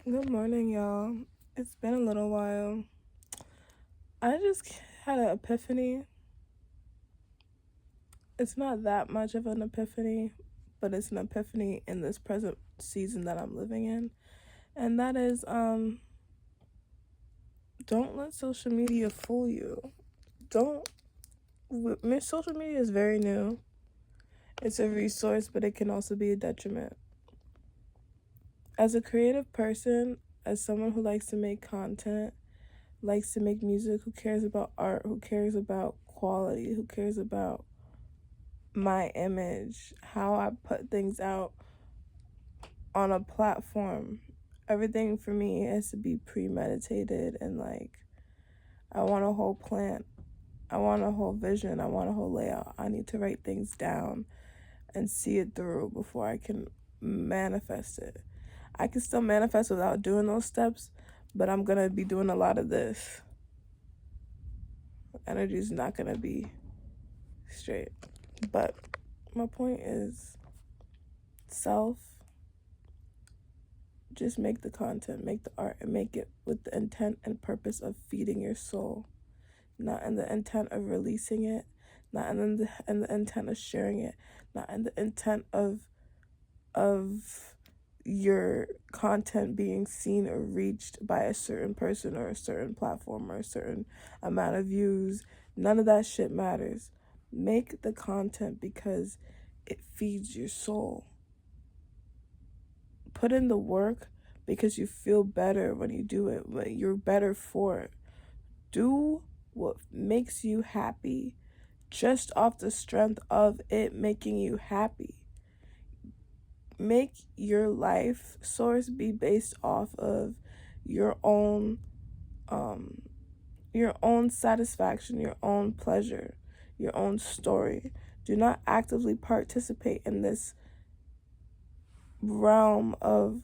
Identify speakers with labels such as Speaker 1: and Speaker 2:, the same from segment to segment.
Speaker 1: Good morning, y'all. It's been a little while. I just had an epiphany. It's not that much of an epiphany, but it's an epiphany in this present season that I'm living in. And that is don't let social media fool you. Don't social media is very new. It's a resource, but it can also be a detriment. As a creative person, as someone who likes to make content, likes to make music, who cares about art, who cares about quality, who cares about my image, how I put things out on a platform. Everything for me has to be premeditated and I want a whole plan. I want a whole vision. I want a whole layout. I need to write things down and see it through before I can manifest it. I can still manifest without doing those steps, but I'm going to be doing a lot of this. Energy is not going to be straight. But my point is just make the content, make the art, and make it with the intent and purpose of feeding your soul, not in the intent of releasing it, not in the intent of sharing it, not in the intent of your content being seen or reached by a certain person or a certain platform or a certain amount of views. None of that shit matters. Make the content because it feeds your soul. Put in the work because you feel better when you do it, when you're better for it. Do what makes you happy just off the strength of it making you happy. Make your life source be based off of your own satisfaction, your own pleasure, your own story. Do not actively participate in this realm of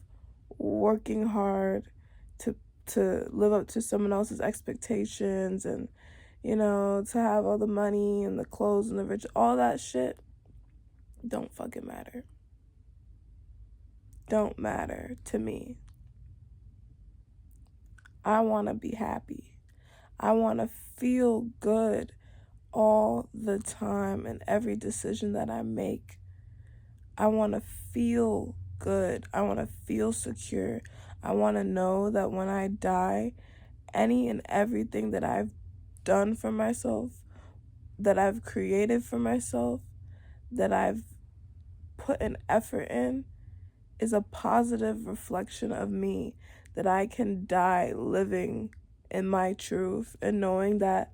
Speaker 1: working hard to live up to someone else's expectations and to have all the money and the clothes and the rich, all that shit don't fucking matter. Don't matter to me. I want to be happy. I want to feel good all the time in every decision that I make. I want to feel good. I want to feel secure. I want to know that when I die, any and everything that I've done for myself, that I've created for myself, that I've put an effort in, is a positive reflection of me, that I can die living in my truth and knowing that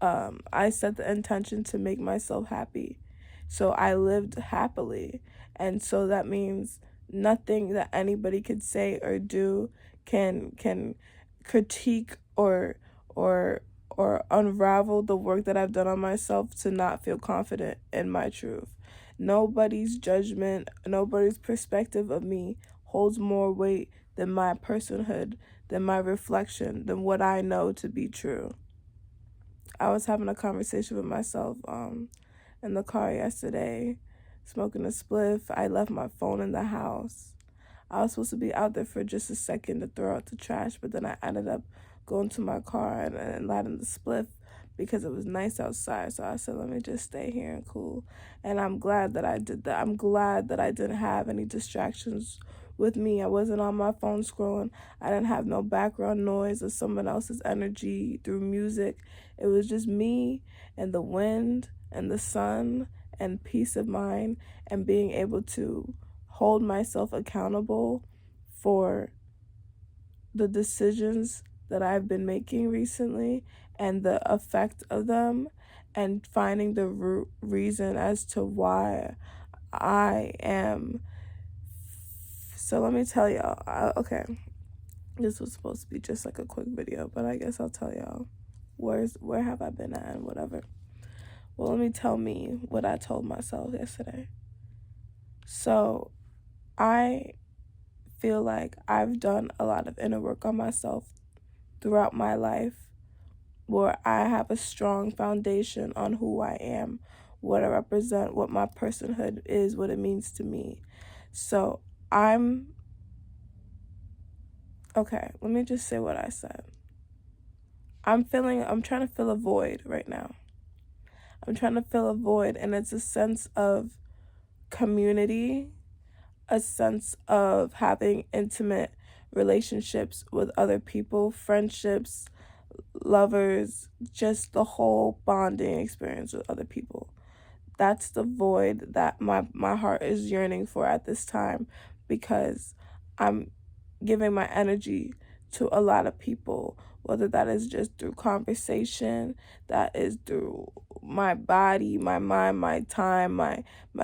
Speaker 1: I set the intention to make myself happy. So I lived happily. And so that means nothing that anybody could say or do can critique or unravel the work that I've done on myself to not feel confident in my truth. Nobody's judgment, nobody's perspective of me holds more weight than my personhood, than my reflection, than what I know to be true. I was having a conversation with myself in the car yesterday, smoking a spliff. I left my phone in the house. I was supposed to be out there for just a second to throw out the trash, but then I ended up going to my car and lighting the spliff because it was nice outside. So I said, let me just stay here and cool. And I'm glad that I did that. I'm glad that I didn't have any distractions with me. I wasn't on my phone scrolling. I didn't have no background noise of someone else's energy through music. It was just me and the wind and the sun and peace of mind and being able to hold myself accountable for the decisions that I've been making recently and the effect of them, and finding the root reason as to why I am. So let me tell y'all, okay, this was supposed to be just like a quick video, but I guess I'll tell y'all where have I been at and whatever. Well, let me tell me what I told myself yesterday. So I feel like I've done a lot of inner work on myself throughout my life, where I have a strong foundation on who I am, what I represent, what my personhood is, what it means to me. So I'm Okay, let me just say what I said. I'm trying to fill a void right now. I'm trying to fill a void, and it's a sense of community, a sense of having intimate relationships with other people, friendships, lovers, just the whole bonding experience with other people. That's the void that my heart is yearning for at this time, because I'm giving my energy to a lot of people, whether that is just through conversation, that is through my body, my mind, my time, my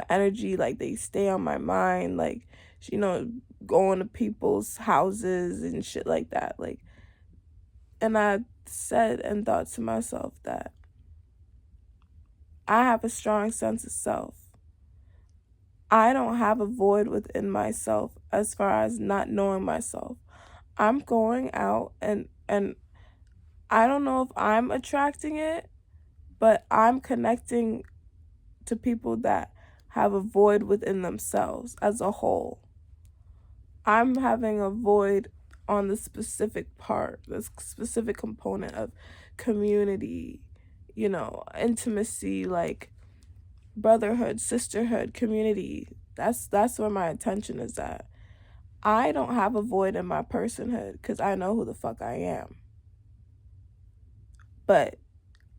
Speaker 1: energy. Like, they stay on my mind, like, you know, going to people's houses and shit like that. Like, and I said and thought to myself that I have a strong sense of self. I don't have a void within myself as far as not knowing myself. I'm going out, and I don't know if I'm attracting it, but I'm connecting to people that have a void within themselves as a whole. I'm having a void on the specific part, the specific component of community, intimacy, like brotherhood, sisterhood, community. That's where my attention is at. I don't have a void in my personhood because I know who the fuck I am. But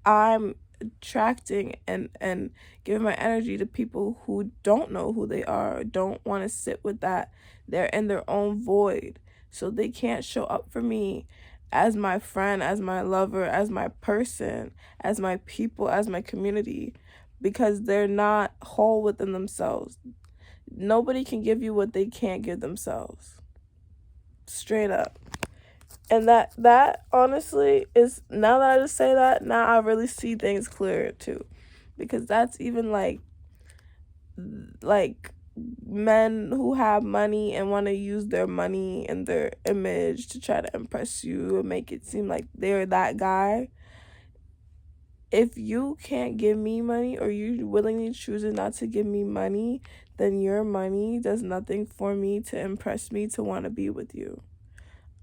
Speaker 1: I'm attracting and giving my energy to people who don't know who they are, don't want to sit with that. They're in their own void. So they can't show up for me as my friend, as my lover, as my person, as my people, as my community, because they're not whole within themselves. Nobody can give you what they can't give themselves. Straight up. And that honestly is, now that I just say that, now I really see things clearer too. Because that's even like men who have money and want to use their money and their image to try to impress you and make it seem like they're that guy. If you can't give me money, or you willingly choosing not to give me money, then your money does nothing for me to impress me to want to be with you.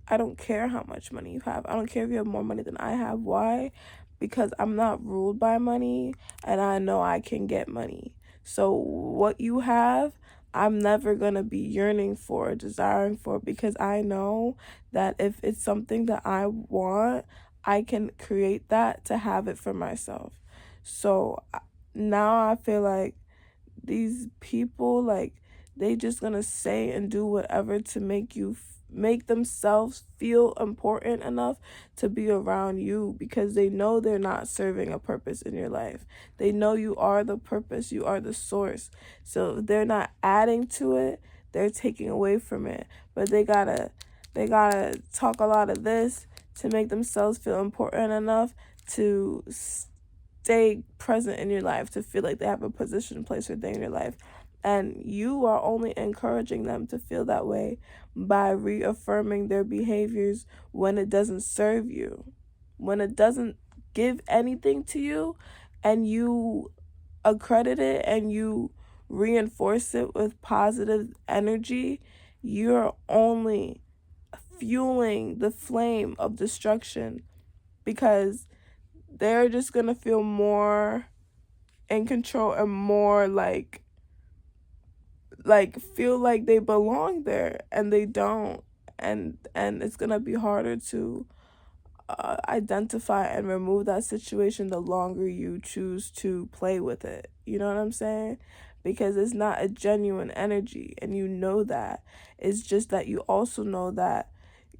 Speaker 1: I don't care how much money you have. I don't care if you have more money than I have. Why? Because I'm not ruled by money, and I know I can get money. So what you have, I'm never going to be yearning for, desiring for, because I know that if it's something that I want, I can create that to have it for myself. So now I feel like these people, like, they just gonna say and do whatever to make themselves feel important enough to be around you, because they know they're not serving a purpose in your life. They know you are the purpose, you are the source. So if they're not adding to it, they're taking away from it. But they gotta talk a lot of this to make themselves feel important enough to stay present in your life, to feel like they have a position, place, or thing in your life. And you are only encouraging them to feel that way by reaffirming their behaviors when it doesn't serve you, when it doesn't give anything to you, and you accredit it and you reinforce it with positive energy. You're only fueling the flame of destruction, because they're just gonna feel more in control and more feel like they belong there, and they don't. And it's gonna be harder to identify and remove that situation the longer you choose to play with it. You know what I'm saying? Because it's not a genuine energy, and you know that. It's just that you also know that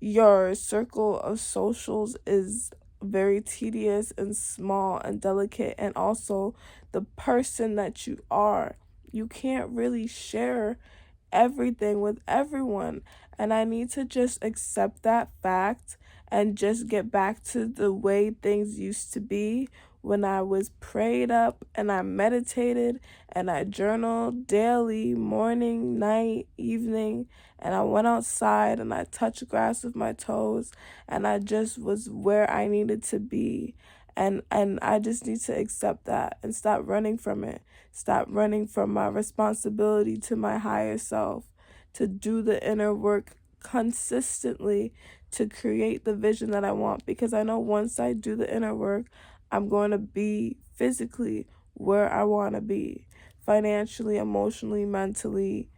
Speaker 1: your circle of socials is very tedious and small and delicate, and also the person that you are, you can't really share everything with everyone. And I need to just accept that fact and just get back to the way things used to be, when I was prayed up and I meditated and I journaled daily, morning, night, evening, and I went outside and I touched grass with my toes, and I just was where I needed to be. And I just need to accept that and stop running from it. Stop running from my responsibility to my higher self, to do the inner work consistently to create the vision that I want, because I know once I do the inner work, I'm going to be physically where I want to be, financially, emotionally, mentally,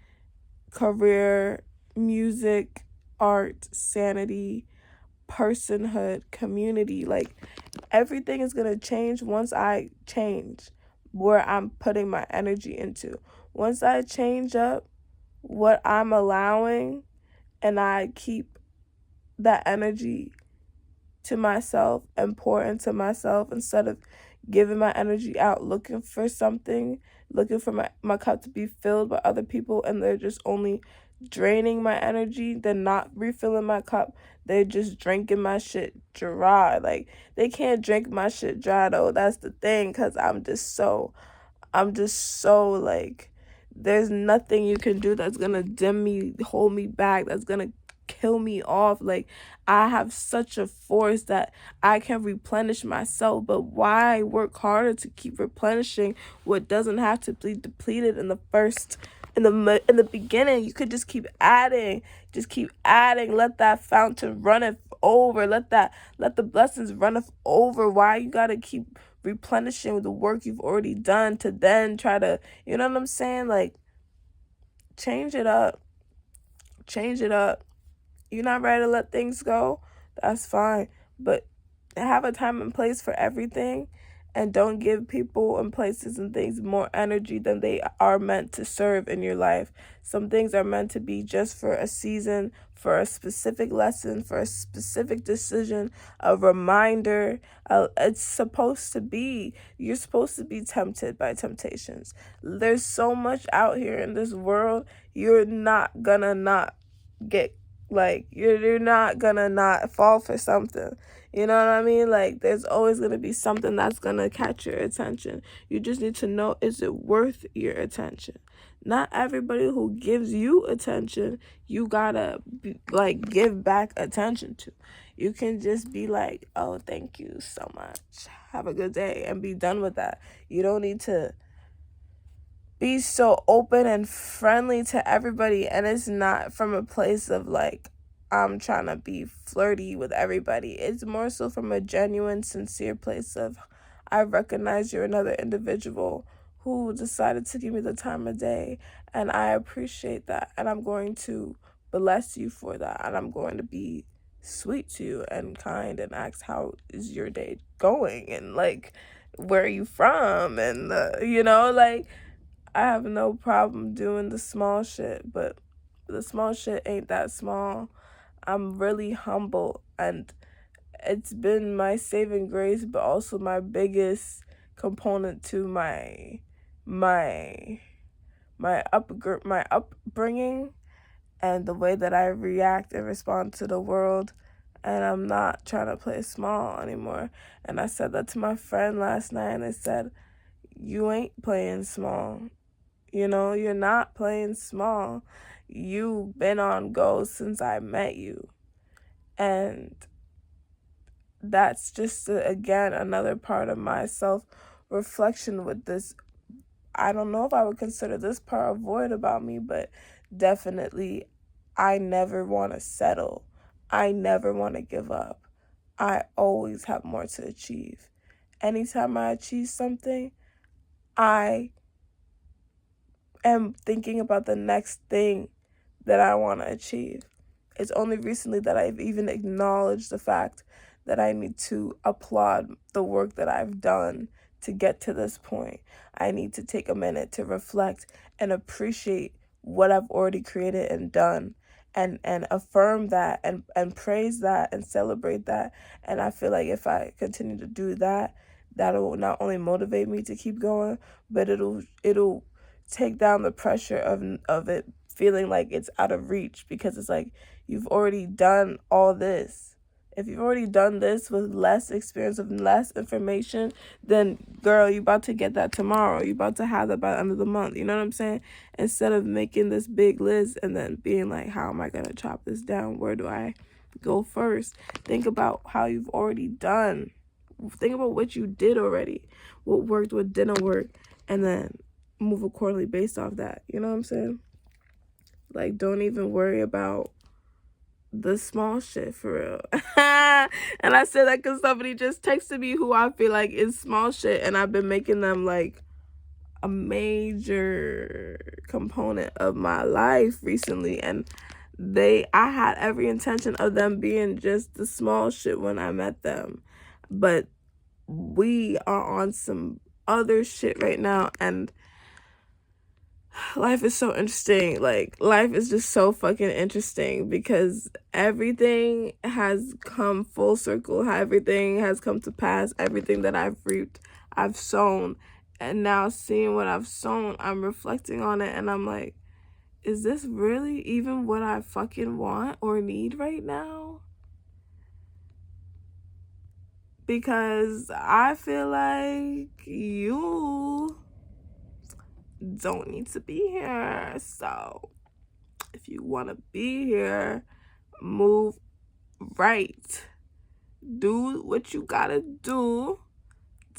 Speaker 1: career, music, art, sanity, personhood, community. Like, everything is going to change once I change where I'm putting my energy into. Once I change up what I'm allowing and I keep that energy to myself and pour into myself instead of giving my energy out looking for something, looking for my cup to be filled by other people, and they're just only draining my energy, they're not refilling my cup, they're just drinking my shit dry. Like, they can't drink my shit dry though, that's the thing, because I'm just so like, there's nothing you can do that's gonna dim me, hold me back, that's gonna kill me off. Like, I have such a force that I can replenish myself, but why work harder to keep replenishing what doesn't have to be depleted in the first, in the beginning? You could just keep adding, let that fountain runneth over, let the blessings runneth over. Why you gotta keep replenishing the work you've already done to then try to, you know what I'm saying? Like, change it up. Change it up. You're not ready to let things go? That's fine. But have a time and place for everything, and don't give people and places and things more energy than they are meant to serve in your life. Some things are meant to be just for a season, for a specific lesson, for a specific decision, a reminder. It's supposed to be, you're supposed to be tempted by temptations. There's so much out here in this world. You're not gonna not get, like, you're not gonna not fall for something. You know what I mean? Like, there's always gonna be something that's gonna catch your attention. You just need to know, is it worth your attention? Not everybody who gives you attention, you gotta be, like, give back attention to. You can just be like, oh, thank you so much, have a good day, and be done with that. You don't need to be so open and friendly to everybody, and it's not from a place of like, I'm trying to be flirty with everybody. It's more so from a genuine, sincere place of, I recognize you're another individual who decided to give me the time of day, and I appreciate that, and I'm going to bless you for that, and I'm going to be sweet to you and kind and ask, how is your day going, and like, where are you from, and like, I have no problem doing the small shit, but the small shit ain't that small. I'm really humble, and it's been my saving grace, but also my biggest component to my my upbringing and the way that I react and respond to the world. And I'm not trying to play small anymore. And I said that to my friend last night, and I said, you ain't playing small. You're not playing small. You've been on go since I met you. And that's just, again, another part of my self-reflection with this. I don't know if I would consider this part a void about me, but definitely I never want to settle. I never want to give up. I always have more to achieve. Anytime I achieve something, I am thinking about the next thing that I want to achieve. It's only recently that I've even acknowledged the fact that I need to applaud the work that I've done to get to this point. I need to take a minute to reflect and appreciate what I've already created and done, and affirm that, and praise that, and celebrate that. And I feel like if I continue to do that, that'll not only motivate me to keep going, but it'll take down the pressure of it feeling like it's out of reach, because it's like, you've already done all this. If you've already done this with less experience, with less information, then girl, you about to get that tomorrow. You about to have that by the end of the month. You know what I'm saying? Instead of making this big list and then being like, how am I going to chop this down? Where do I go first? Think about how you've already done. Think about what you did already. What worked, what didn't work. And then move accordingly based off that. You know what I'm saying? Like, don't even worry about the small shit for real. And I said that because somebody just texted me who I feel like is small shit, and I've been making them like a major component of my life recently, and I had every intention of them being just the small shit when I met them, but we are on some other shit right now, and life is so interesting. Like, life is just so fucking interesting because everything has come full circle. Everything has come to pass. Everything that I've reaped, I've sown. And now seeing what I've sown, I'm reflecting on it, and I'm like, is this really even what I fucking want or need right now? Because I feel like you don't need to be here. So if you want to be here, move right. Do what you gotta do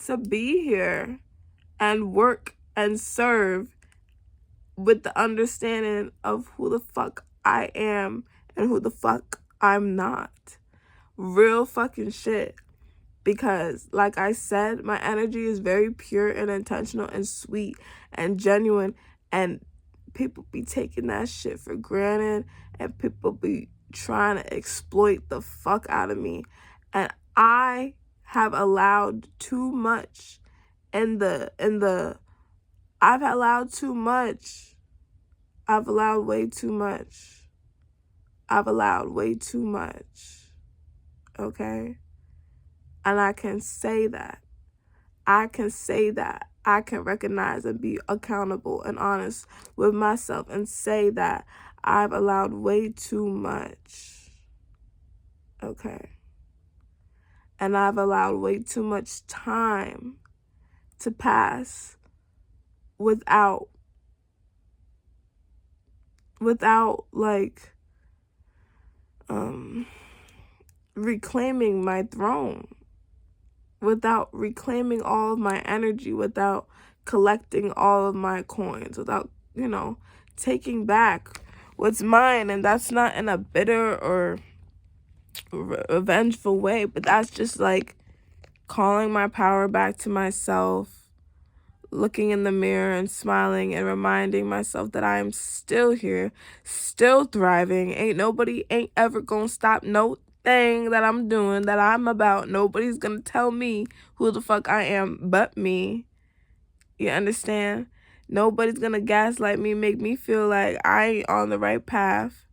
Speaker 1: to be here, and work and serve with the understanding of who the fuck I am and who the fuck I'm not. Real fucking shit. Because, like I said, my energy is very pure and intentional and sweet and genuine. And people be taking that shit for granted. And people be trying to exploit the fuck out of me. And I have allowed too much I've allowed too much. I've allowed way too much. I've allowed way too much. Okay? And I can say that. I can say that. I can recognize and be accountable and honest with myself and say that I've allowed way too much. Okay. And I've allowed way too much time to pass without like reclaiming my throne, without reclaiming all of my energy, without collecting all of my coins, without, taking back what's mine. And that's not in a bitter or revengeful way, but that's just like calling my power back to myself, looking in the mirror and smiling and reminding myself that I am still here, still thriving. Nobody ain't ever gonna stop no thing that I'm doing, that I'm about. Nobody's gonna tell me who the fuck I am but me. You understand? Nobody's gonna gaslight me, make me feel like I ain't on the right path.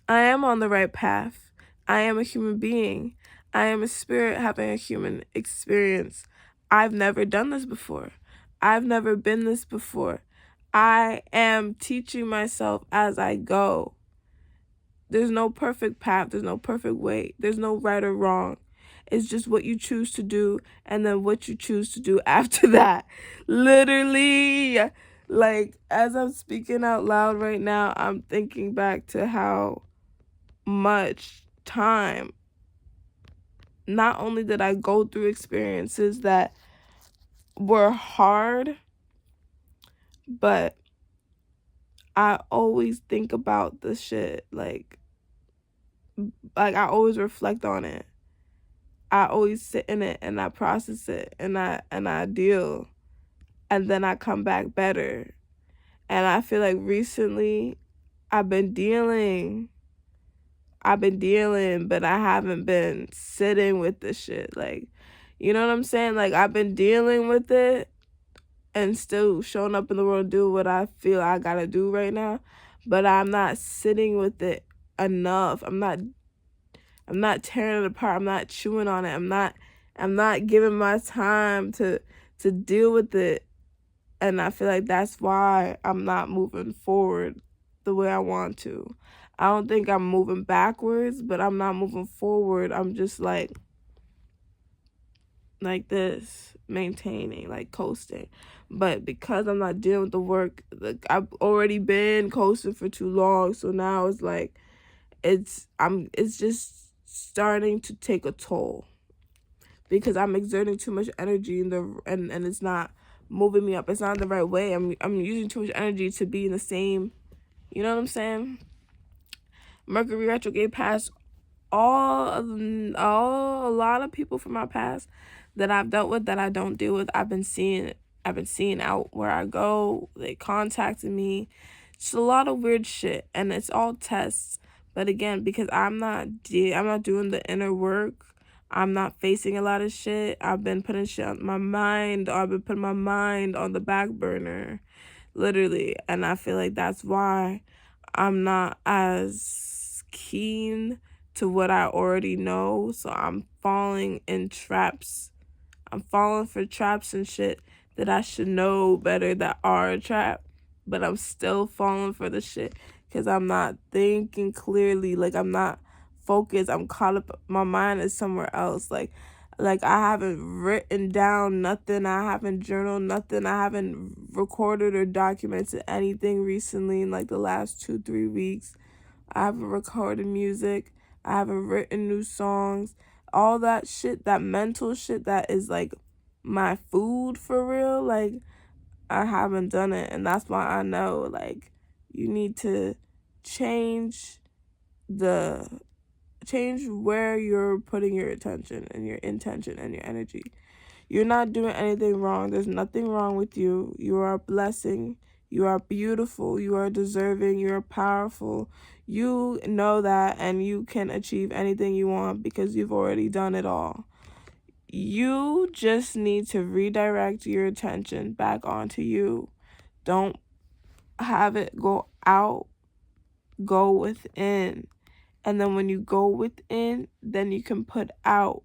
Speaker 1: I am on the right path. I am a human being. I am a spirit having a human experience. I've never done this before. I've never been this before. I am teaching myself as I go. There's no perfect path. There's no perfect way. There's no right or wrong. It's just what you choose to do, and then what you choose to do after that. Literally, like, as I'm speaking out loud right now, I'm thinking back to how much time, not only did I go through experiences that were hard, but I always think about the shit, like I always reflect on it. I always sit in it and I process it, and I deal, and then I come back better. And I feel like recently I've been dealing, but I haven't been sitting with the shit. Like, you know what I'm saying? Like, I've been dealing with it and still showing up in the world, do what I feel I gotta do right now, but I'm not sitting with it enough. I'm not tearing it apart. I'm not chewing on it. I'm not giving my time to deal with it. And I feel like that's why I'm not moving forward the way I want to. I don't think I'm moving backwards, but I'm not moving forward. I'm just like this, maintaining, like coasting. But because I'm not dealing with the work, like, I've already been coasting for too long. So now it's like it's just starting to take a toll, because I'm exerting too much energy and it's not moving me up. It's not the right way. I'm using too much energy to be in the same, you know what I'm saying? Mercury retrograde passed a lot of people from my past that I've dealt with, that I don't deal with. I've been seeing out where I go. They contacted me. It's a lot of weird shit, and it's all tests. But again, because I'm not doing the inner work, I'm not facing a lot of shit. I've been putting shit on my mind, or I've been putting my mind on the back burner, literally. And I feel like that's why I'm not as keen to what I already know. So I'm falling in traps. I'm falling for traps and shit that I should know better that are a trap. But I'm still falling for the shit because I'm not thinking clearly. Like, I'm not focused. I'm caught up. My mind is somewhere else. Like I haven't written down nothing. I haven't journaled nothing. I haven't recorded or documented anything recently in like the last 2-3 weeks. I haven't recorded music. I haven't written new songs. All that shit, that mental shit that is like my food for real, like I haven't done it. And that's why I know, like, you need to change where you're putting your attention and your intention and your energy. You're not doing anything wrong. There's nothing wrong with you. You are a blessing. You are beautiful. You are deserving. You are powerful. You know that, and you can achieve anything you want because you've already done it all. You just need to redirect your attention back onto you. Don't have it go out. Go within. And then when you go within, then you can put out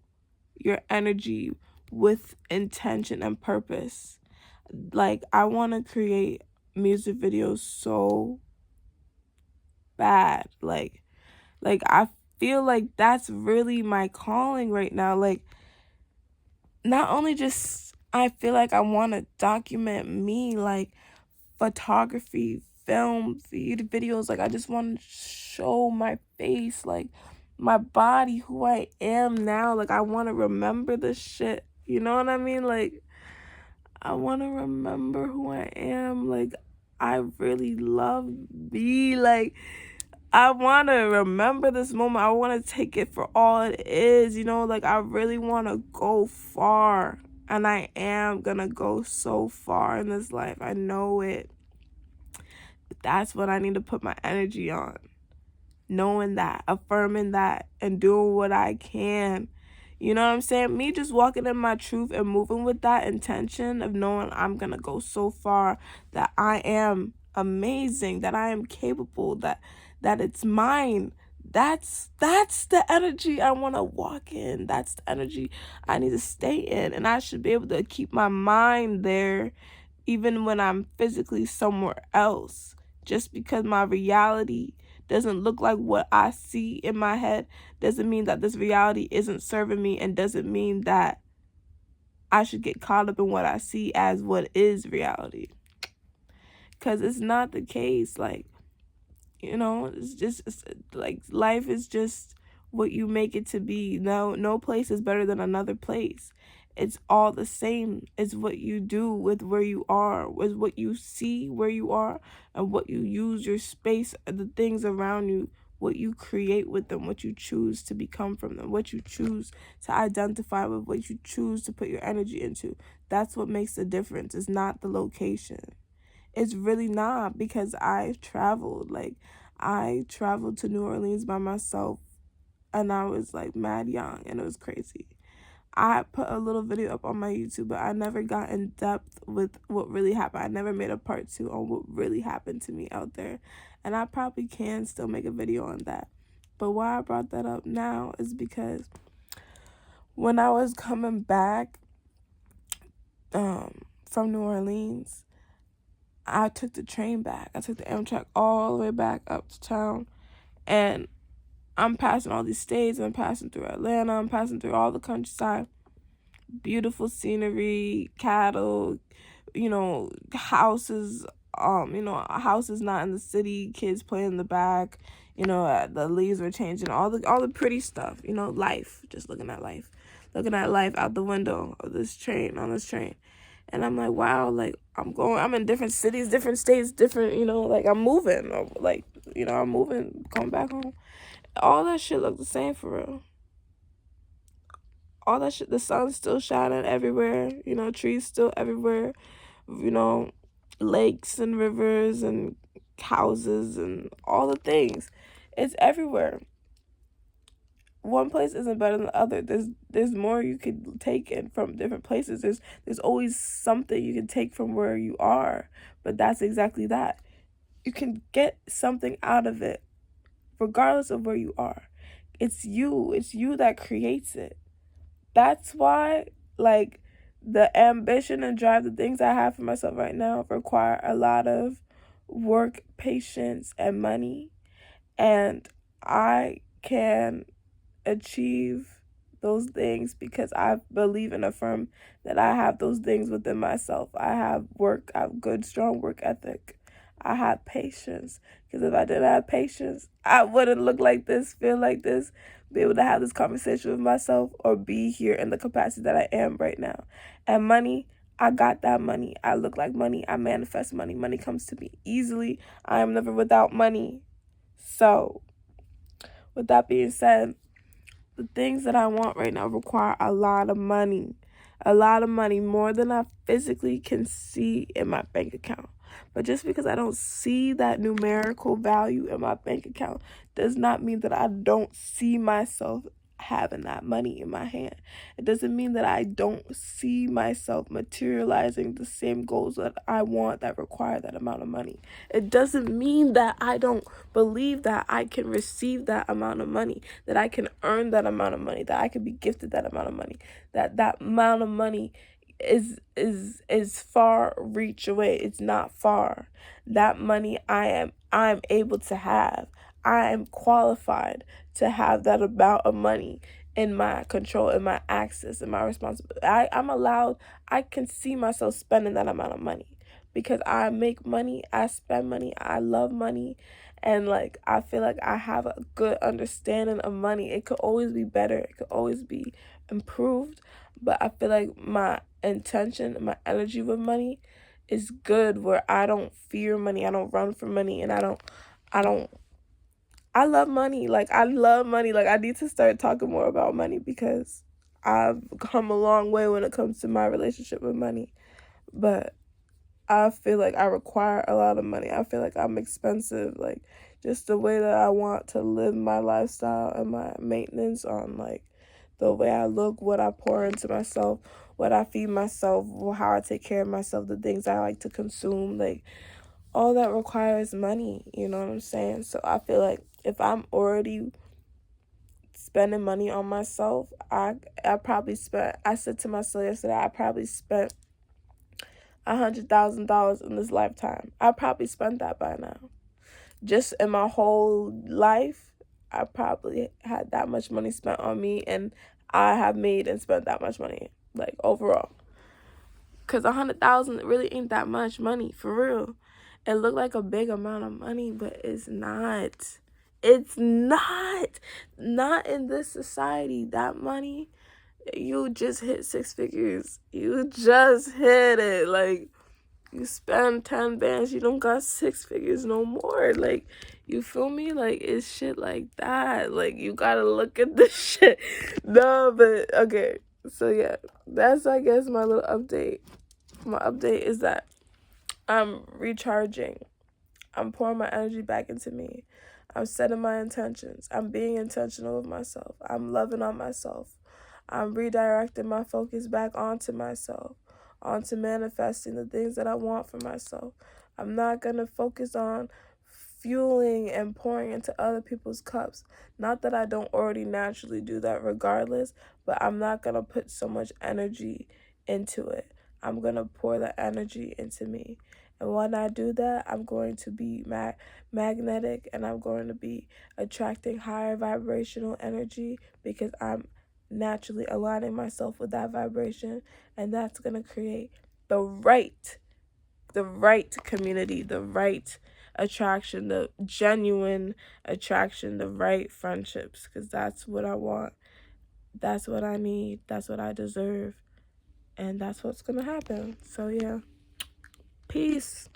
Speaker 1: your energy with intention and purpose. Like, I want to create music videos so bad. Like I feel like that's really my calling right now. Like, not only just, I feel like I want to document me, like photography, film, videos. Like, I just want to show my face, like my body, who I am now. Like, I want to remember this shit. You know what I mean? Like, I want to remember who I am. Like, I really love me. Like, I want to remember this moment. I want to take it for all it is. You know, like, I really want to go far. And I am going to go so far in this life. I know it. But that's what I need to put my energy on. Knowing that, affirming that, and doing what I can. You know what I'm saying? Me just walking in my truth and moving with that intention of knowing I'm going to go so far, that I am amazing, that I am capable, that it's mine. That's the energy I want to walk in. That's the energy I need to stay in. And I should be able to keep my mind there even when I'm physically somewhere else. Just because my reality doesn't look like what I see in my head doesn't mean that this reality isn't serving me, and doesn't mean that I should get caught up in what I see as what is reality. Because it's not the case. Like, you know, it's like life is just what you make it to be. No place is better than another place. It's all the same. It's what you do with where you are, with what you see where you are, and what you use your space, the things around you, what you create with them, what you choose to become from them, what you choose to identify with, what you choose to put your energy into. That's what makes the difference. It's not the location. It's really not, because I've traveled. Like, I traveled to New Orleans by myself, and I was like mad young, and it was crazy. I put a little video up on my YouTube, but I never got in depth with what really happened. I never made a part 2 on what really happened to me out there. And I probably can still make a video on that. But why I brought that up now is because when I was coming back from New Orleans, I took the train back. I took the Amtrak all the way back up to town. And I'm passing all these states. I'm passing through Atlanta. I'm passing through all the countryside. Beautiful scenery, cattle, houses, houses not in the city, kids playing in the back, the leaves were changing, all the pretty stuff, life, just looking at life out the window of this train, on this train. And I'm like, wow, like, I'm in different cities, different states, different, like, I'm moving, like, you know, I'm moving, going back home. All that shit look the same for real. All that shit, the sun's still shining everywhere, you know, trees still everywhere, you know, lakes and rivers and houses and all the things. It's everywhere. One place isn't better than the other. There's more you could take in from different places. There's always something you can take from where you are. But that's exactly that. You can get something out of it regardless of where you are. It's you. It's you that creates it. That's why, like, the ambition and drive, the things I have for myself right now require a lot of work, patience, and money. And I can achieve those things because I believe and affirm that I have those things within myself. I have work, I have good, strong work ethic. I have patience. Because if I didn't have patience, I wouldn't look like this, feel like this, be able to have this conversation with myself, or be here in the capacity that I am right now. And money, I got that money. I look like money. I manifest money. Money comes to me easily. I am never without money. So, with that being said, the things that I want right now require a lot of money. A lot of money, more than I physically can see in my bank account. But just because I don't see that numerical value in my bank account does not mean that I don't see myself having that money in my hand. It doesn't mean that I don't see myself materializing the same goals that I want that require that amount of money. It doesn't mean that I don't believe that I can receive that amount of money, that I can earn that amount of money, that I can be gifted that amount of money, that that amount of money is far reach away. It's not far. That money I'm able to have. I am qualified to have that amount of money in my control, in my access, in my responsibility. I'm allowed, I can see myself spending that amount of money because I make money, I spend money, I love money, and like I feel like I have a good understanding of money. It could always be better, it could always be improved, but I feel like my intention, my energy with money is good, where I don't fear money, I don't run from money, and I don't I love money. Like, I love money. Like, I need to start talking more about money because I've come a long way when it comes to my relationship with money. But I feel like I require a lot of money. I feel like I'm expensive. Like, just the way that I want to live my lifestyle and my maintenance on, like, the way I look, what I pour into myself, what I feed myself, how I take care of myself, the things I like to consume. Like, all that requires money, you know what I'm saying? So I feel like if I'm already spending money on myself, I probably spent, I said to myself yesterday, I probably spent $100,000 in this lifetime. I probably spent that by now. Just in my whole life, I probably had that much money spent on me, and I have made and spent that much money, like, overall. Because 100,000 really ain't that much money, for real. It looked like a big amount of money, but it's not. It's not. Not in this society. That money, you just hit 6 figures. You just hit it. Like, you spend 10 bands, you don't got 6 figures no more. Like, you feel me? Like, it's shit like that. Like, you gotta look at this shit. No, but okay. So yeah, that's, I guess, my little update. My update is that I'm recharging. I'm pouring my energy back into me. I'm setting my intentions. I'm being intentional with myself. I'm loving on myself. I'm redirecting my focus back onto myself, onto manifesting the things that I want for myself. I'm not going to focus on fueling and pouring into other people's cups. Not that I don't already naturally do that regardless, but I'm not going to put so much energy into it. I'm going to pour the energy into me. And when I do that, I'm going to be magnetic, and I'm going to be attracting higher vibrational energy because I'm naturally aligning myself with that vibration. And that's going to create the right community, the right attraction, the genuine attraction, the right friendships, because that's what I want. That's what I need. That's what I deserve. And that's what's going to happen. So, yeah. Peace.